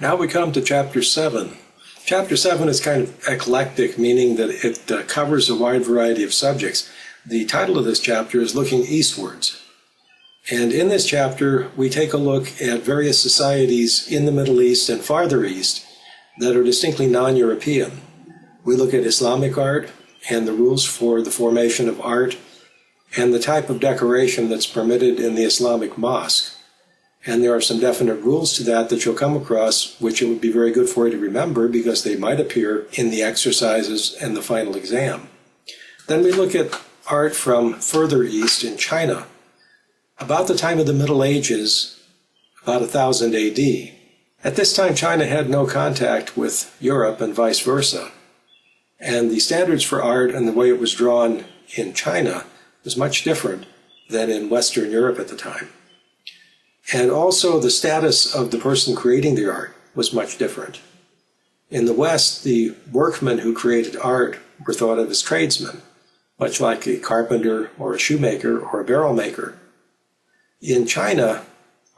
Now we come to Chapter 7. Chapter 7 is kind of eclectic, meaning that it covers a wide variety of subjects. The title of this chapter is Looking Eastwards. And in this chapter, we take a look at various societies in the Middle East and farther east that are distinctly non-European. We look at Islamic art and the rules for the formation of art and the type of decoration that's permitted in the Islamic mosque. And there are some definite rules to that you'll come across, which it would be very good for you to remember because they might appear in the exercises and the final exam. Then we look at art from further east in China. About the time of the Middle Ages, about 1000 AD. At this time, China had no contact with Europe and vice versa. And the standards for art and the way it was drawn in China was much different than in Western Europe at the time. And also the status of the person creating the art was much different. In the West, the workmen who created art were thought of as tradesmen, much like a carpenter or a shoemaker or a barrel maker. In China,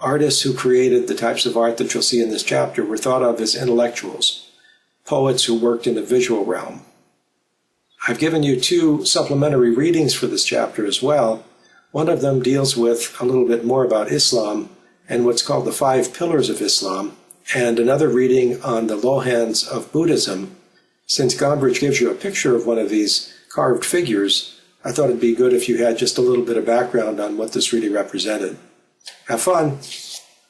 artists who created the types of art that you'll see in this chapter were thought of as intellectuals, poets who worked in the visual realm. I've given you two supplementary readings for this chapter as well. One of them deals with a little bit more about Islam and what's called the 5 pillars of Islam, and another reading on the Lohans of Buddhism. Since Gombrich gives you a picture of one of these carved figures, I thought it'd be good if you had just a little bit of background on what this really represented. Have fun!